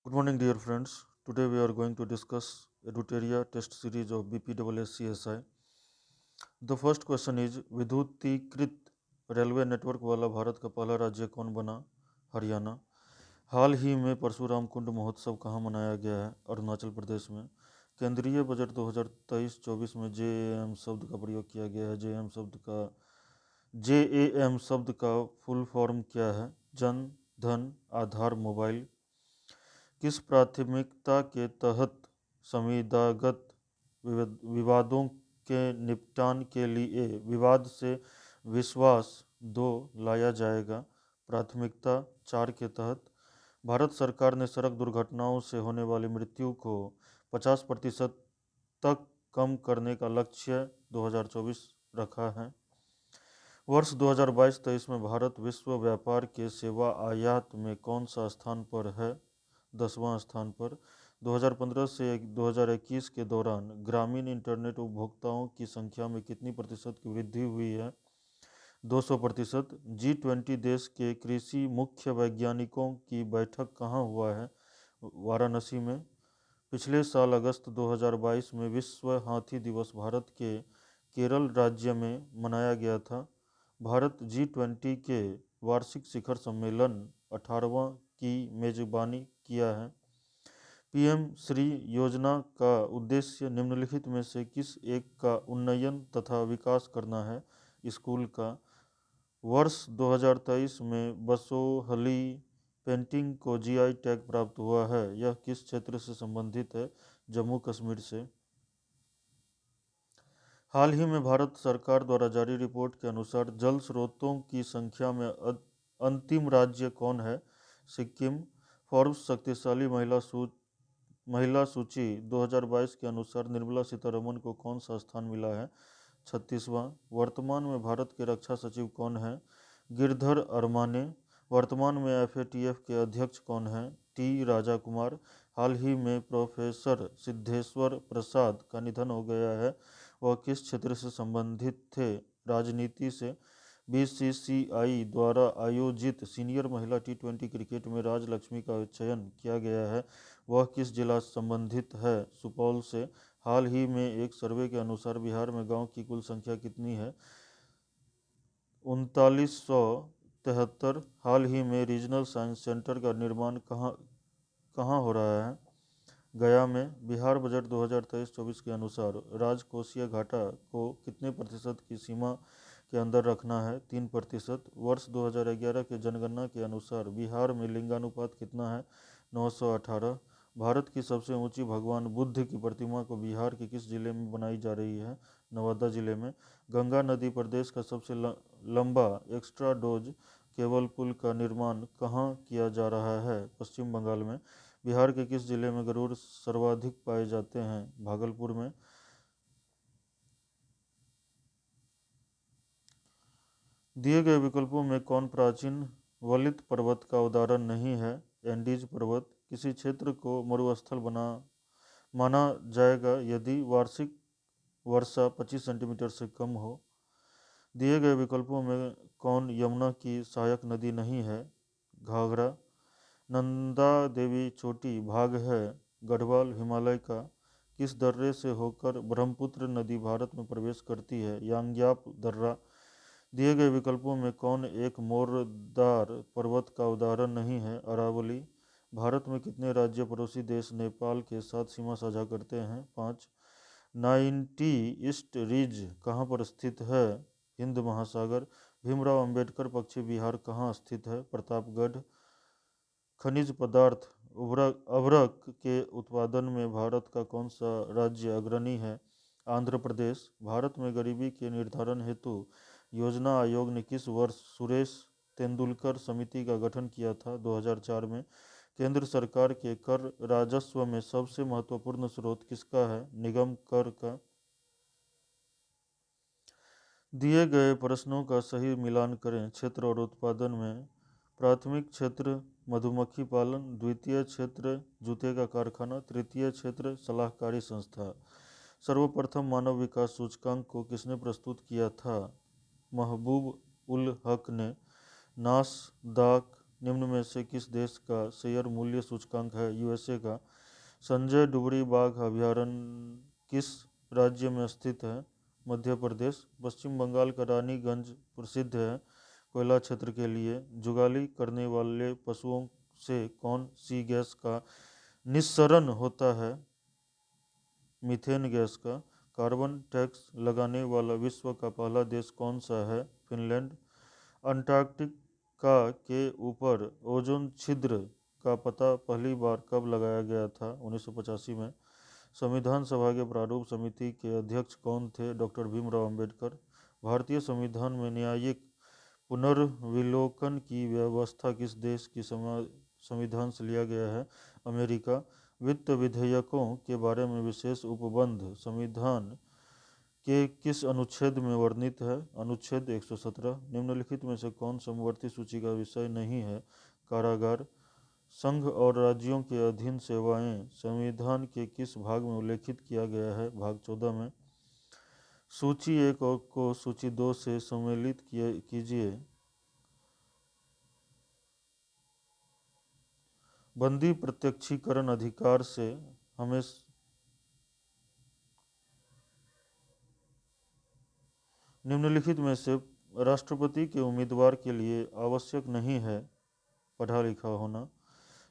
Good morning, dear friends. Today we are going to discuss Eduteria test series of BPSSCSI. The first question is विद्युतीकृत railway network वाला भारत का पहला राज्य कौन बना? हरियाणा। हाल ही में परशुराम कुंड महोत्सव कहाँ मनाया गया है? अरुणाचल प्रदेश में। केंद्रीय बजट 2023-24 में जेएएम शब्द का प्रयोग किया गया है। जेएएम शब्द का फुल फॉर्म क्या है? जन धन आधार मोबाइल। किस प्राथमिकता के तहत संविदागत विवादों के निपटान के लिए विवाद से विश्वास 2 लाया जाएगा? प्राथमिकता 4 के तहत भारत सरकार ने सड़क दुर्घटनाओं से होने वाली मृत्यु को 50% तक कम करने का लक्ष्य 2024 रखा है। वर्ष 2022-23 में भारत विश्व व्यापार के सेवा आयात में कौन सा स्थान पर है? 10वां स्थान पर। 2015 से 2021 के दौरान ग्रामीण इंटरनेट उपभोक्ताओं की संख्या में कितनी प्रतिशत की वृद्धि हुई है? 200%। G20 देश के कृषि मुख्य वैज्ञानिकों की बैठक कहाँ हुआ है? वाराणसी में। पिछले साल अगस्त 2022 में विश्व हाथी दिवस भारत के केरल राज्य में मनाया गया था। भारत G20 के वार्षिक शिखर सम्मेलन 18वां की मेजबानी किया है। पीएम श्री योजना का उद्देश्य निम्नलिखित में से किस एक का उन्नयन तथा विकास करना है? स्कूल का। वर्ष 2023 में बसोहली पेंटिंग को जीआई टैग प्राप्त हुआ है। यह किस क्षेत्र से संबंधित है? जम्मू कश्मीर से। हाल ही में भारत सरकार द्वारा जारी रिपोर्ट के अनुसार जल स्रोतों की संख्या में अंतिम राज्य कौन है? सिक्किम। फोर्ब्स शक्तिशाली महिला सूची 2022 के अनुसार निर्मला सीतारमण को कौन सा स्थान मिला है? 36वां। वर्तमान में भारत के रक्षा सचिव कौन है? गिरधर अरमाने। वर्तमान में एफएटीएफ के अध्यक्ष कौन हैं? टी राजा कुमार। हाल ही में प्रोफेसर सिद्धेश्वर प्रसाद का निधन हो गया है। वह किस क्षेत्र से संबंधित थे? राजनीति से। बीसीसीआई द्वारा आयोजित सीनियर महिला टी20 क्रिकेट में राजलक्ष्मी का चयन किया गया है। वह किस जिला से संबंधित है? सुपौल से। हाल ही में एक सर्वे के अनुसार बिहार में गांव की कुल संख्या कितनी है? 3973। हाल ही में रीजनल साइंस सेंटर का निर्माण कहाँ हो रहा है? गया में। बिहार बजट 2023-24 के अनुसार राजकोषीय घाटा को कितने प्रतिशत की सीमा के अंदर रखना है? 3%। वर्ष 2011 के जनगणना के अनुसार बिहार में लिंगानुपात कितना है? 918। भारत की सबसे ऊंची भगवान बुद्ध की प्रतिमा को बिहार के किस जिले में बनाई जा रही है? नवादा जिले में। गंगा नदी प्रदेश का सबसे लंबा एक्स्ट्रा डोज केबल पुल का निर्माण कहाँ किया जा रहा है? पश्चिम बंगाल में। बिहार के किस जिले में गरुड़ सर्वाधिक पाए जाते हैं? भागलपुर में। दिए गए विकल्पों में कौन प्राचीन वलित पर्वत का उदाहरण नहीं है? एंडीज पर्वत। किसी क्षेत्र को मरुस्थल माना जाएगा यदि वार्षिक वर्षा 25 सेंटीमीटर से कम हो। दिए गए विकल्पों में कौन यमुना की सहायक नदी नहीं है? घाघरा। नंदा देवी चोटी भाग है गढ़वाल हिमालय का किस दर्रे से होकर ब्रह्मपुत्र नदी भारत में प्रवेश करती है? यांग्याप दर्रा। दिए गए विकल्पों में कौन एक मोरदार पर्वत का उदाहरण नहीं है? अरावली। भारत में कितने राज्य पड़ोसी देश नेपाल के साथ सीमा साझा करते हैं? 5। 90 ईस्ट रिज कहाँ पर स्थित है? हिंद महासागर। भीमराव अंबेडकर पक्षी विहार कहाँ स्थित है? प्रतापगढ़। खनिज पदार्थ अभ्रक के उत्पादन में भारत का कौन सा राज्य अग्रणी है? आंध्र प्रदेश। भारत में गरीबी के निर्धारण हेतु योजना आयोग ने किस वर्ष सुरेश तेंदुलकर समिति का गठन किया था? 2004 में। केंद्र सरकार के कर राजस्व में सबसे महत्वपूर्ण स्रोत किसका है? निगम कर का। दिए गए प्रश्नों का सही मिलान करें। क्षेत्र और उत्पादन में प्राथमिक क्षेत्र मधुमक्खी पालन, द्वितीय क्षेत्र जूते का कारखाना, तृतीय क्षेत्र सलाहकारी संस्था। सर्वप्रथम मानव विकास सूचकांक को किसने प्रस्तुत किया था? महबूब उल हक ने। नासदाक निम्न में से किस देश का शेयर मूल्य सूचकांक है? यूएसए का। संजय डुबरी बाघ अभयारण्य किस राज्य में स्थित है? मध्य प्रदेश। पश्चिम बंगाल का रानीगंज प्रसिद्ध है कोयला क्षेत्र के लिए। जुगाली करने वाले पशुओं से कौन सी गैस का निस्सरण होता है? मीथेन गैस का। कार्बन टैक्स लगाने वाला विश्व का पहला देश कौन सा है? फिनलैंड। अंटार्कटिका के ऊपर ओजोन छिद्र का पता पहली बार कब लगाया गया था? 1985 में। संविधान सभा के प्रारूप समिति के अध्यक्ष कौन थे? डॉक्टर भीमराव अंबेडकर। भारतीय संविधान में न्यायिक पुनर्विलोकन की व्यवस्था किस देश की संविधान से लिया गया है? अमेरिका। वित्त विधेयकों के बारे में विशेष उपबंध संविधान के किस अनुच्छेद में वर्णित है? अनुच्छेद 117। निम्नलिखित में से कौन समवर्ती सूची का विषय नहीं है? कारागार। संघ और राज्यों के अधीन सेवाएं संविधान के किस भाग में उल्लेखित किया गया है? भाग 14 में। सूची 1 को सूची 2 से सम्मिलित कीजिए। बंदी प्रत्यक्षीकरण अधिकार से हमें निम्नलिखित में से राष्ट्रपति के उम्मीदवार के लिए आवश्यक नहीं है पढ़ा लिखा होना।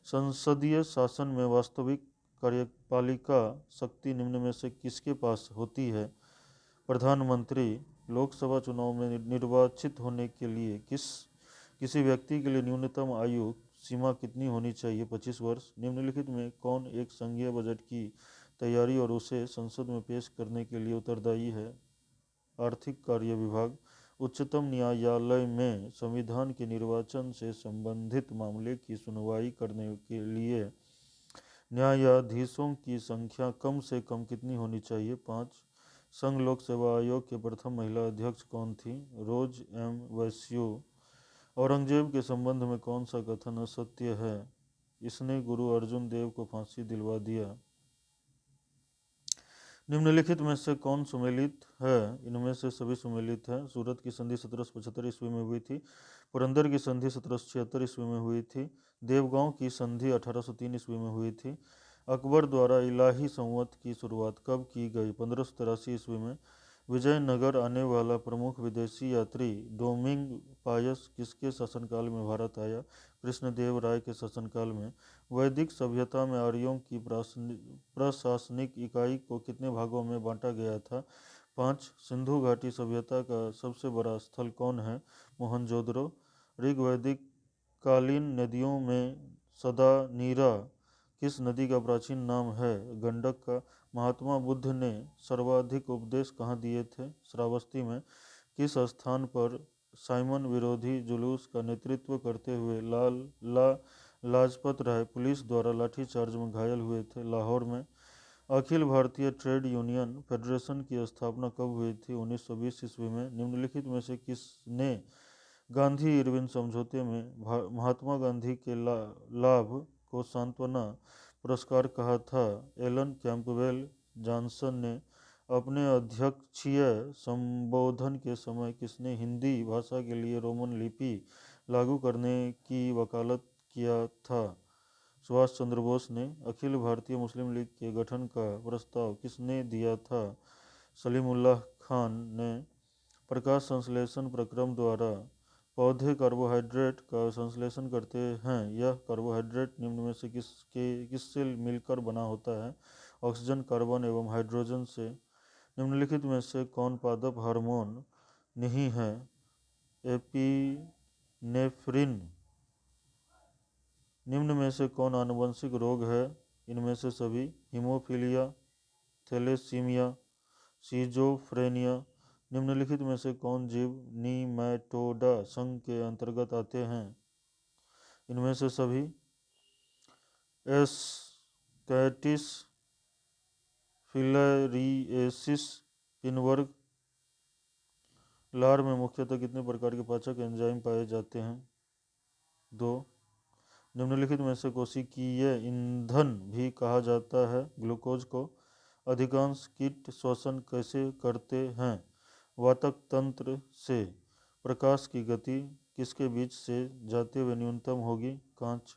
संसदीय शासन में वास्तविक कार्यपालिका शक्ति निम्न में से किसके पास होती है? प्रधानमंत्री। लोकसभा चुनाव में निर्वाचित होने के लिए किसी व्यक्ति के लिए न्यूनतम आयु सीमा कितनी होनी चाहिए? 25 वर्ष। निम्नलिखित में कौन एक संघीय बजट की तैयारी और उसे संसद में पेश करने के लिए उत्तरदायी है? आर्थिक कार्य विभाग। उच्चतम न्यायालय में संविधान के निर्वाचन से संबंधित मामले की सुनवाई करने के लिए न्यायाधीशों की संख्या कम से कम कितनी होनी चाहिए? 5। संघ लोक सेवा आयोग के प्रथम महिला अध्यक्ष कौन थी? रोज एम वैस्यू। औरंगजेब के संबंध में कौन सा कथन असत्य है? इसने गुरु अर्जुन देव को फांसी दिलवा दिया। निम्नलिखित में से कौन सुमेलित है? इनमें से सभी सुमेलित हैं। सूरत की संधि 1775 ईस्वी में हुई थी। पुरंदर की संधि 1776 ईस्वी में हुई थी। देवगांव की संधि 1803 ईस्वी में हुई थी। अकबर द्वारा इलाही संवत की शुरुआत कब की गई? 1583 ईस्वी में। विजयनगर आने वाला प्रमुख विदेशी यात्री डोमिंग पायस किसके शासनकाल में भारत आया? कृष्णदेव राय के शासनकाल में। वैदिक सभ्यता में आर्यों की प्रशासनिक इकाई को कितने भागों में बांटा गया था? 5। सिंधु घाटी सभ्यता का सबसे बड़ा स्थल कौन है? मोहनजोदड़ो। ऋग्वैदिक कालीन नदियों में सदा नीरा किस नदी का प्राचीन नाम है? गंडक का। महात्मा बुद्ध ने सर्वाधिक उपदेश कहाँ दिए थे? श्रावस्ती में। किस स्थान पर साइमन विरोधी जुलूस का नेतृत्व करते हुए लाजपत राय पुलिस द्वारा लाठीचार्ज में घायल हुए थे? लाहौर में। Akhil Bharatiya trade union federation की स्थापना कब हुई थी? 1920 ईस्वी में। निम्नलिखित में से किसने गांधी इरविन समझौते में महात्मा गांधी के लाभ को सांत्वना पुरस्कार कहा था? एलन कैंपबेल जॉनसन ने अपने अध्यक्षीय संबोधन के समय किसने हिंदी भाषा के लिए रोमन लिपि लागू करने की वकालत किया था? सुभाष चंद्र बोस ने। अखिल भारतीय मुस्लिम लीग के गठन का प्रस्ताव किसने दिया था? सलीमुल्लाह खान ने। प्रकाश संश्लेषण प्रक्रम द्वारा पौधे कार्बोहाइड्रेट का संश्लेषण करते हैं। यह कार्बोहाइड्रेट निम्न में से किससे मिलकर बना होता है? ऑक्सीजन, कार्बन एवं हाइड्रोजन से। निम्नलिखित में से कौन पादप हार्मोन नहीं है? एपिनेफ्रिन। निम्न में से कौन आनुवंशिक रोग है? इनमें से सभी। Haemophilia, thalassaemia, schizophrenia. निम्नलिखित में से कौन जीव नीमैटोडा संघ के अंतर्गत आते हैं? इनमें से सभी। एस्कैटिस, फिलैरिएसिस, पिनवर्ग। लार में मुख्यतः कितने प्रकार के पाचक एंजाइम पाए जाते हैं? 2। निम्नलिखित में से कोशिकीय ईंधन भी कहा जाता है ग्लूकोज को? अधिकांश कीट श्वसन कैसे करते हैं? वातक तंत्र से। प्रकाश की गति किसके बीच से जाते हुए न्यूनतम होगी? कांच।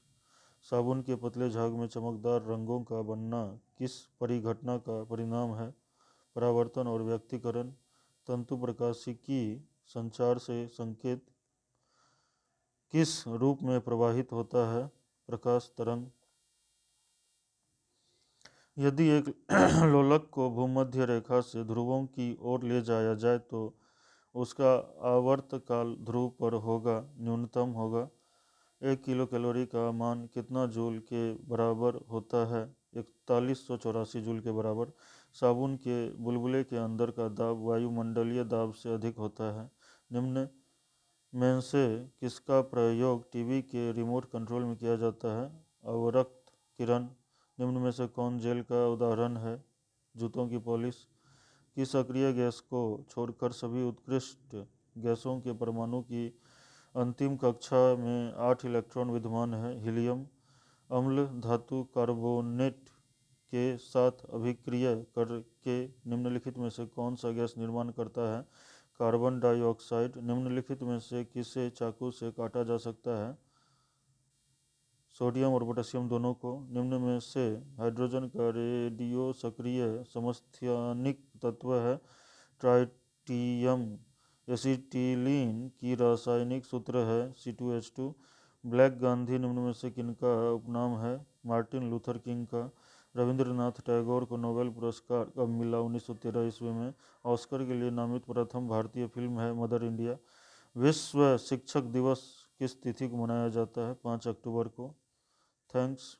साबुन के पतले झाग में चमकदार रंगों का बनना किस परिघटना का परिणाम है? परावर्तन और व्यक्तीकरण। तंतु प्रकाशिकी संचार से संकेत किस रूप में प्रवाहित होता है? प्रकाश तरंग। यदि एक लोलक को भूमध्य रेखा से ध्रुवों की ओर ले जाया जाए तो उसका आवर्तकाल ध्रुव पर होगा, न्यूनतम होगा। 1 किलो कैलोरी का मान कितना जूल के बराबर होता है? 4184 जूल के बराबर। साबुन के बुलबुले के अंदर का दाब वायुमंडलीय दाब से अधिक होता है। निम्न में से किसका प्रयोग टीवी के रिमोट कंट्रोल में किया जाता है? अवरक्त किरण। निम्न में से कौन जेल का उदाहरण है? जूतों की पॉलिश। किस अक्रिय गैस को छोड़कर सभी उत्कृष्ट गैसों के परमाणु की अंतिम कक्षा में 8 इलेक्ट्रॉन विद्यमान है? हीलियम। अम्ल धातु कार्बोनेट के साथ अभिक्रिया करके निम्नलिखित में से कौन सा गैस निर्माण करता है? Carbon dioxide. निम्नलिखित में से किसे चाकू से काटा जा सकता है? सोडियम और पोटेशियम दोनों को। निम्न में से हाइड्रोजन का रेडियो सक्रिय समस्थानिक तत्व है? ट्राइटियम। एसिटिलीन की रासायनिक सूत्र है C2H2। ब्लैक गांधी निम्न में से किनका उपनाम है? मार्टिन लूथर किंग का। रविंद्रनाथ टैगोर को नोबेल पुरस्कार कब मिला? 1913 ईस्वी में। ऑस्कर के लिए नामित प्रथम भारतीय फिल्म है मदर इंडिया। विश्व शिक्षक दिवस किस तिथि को मनाया जाता है? 5 अक्टूबर को। थैंक्स।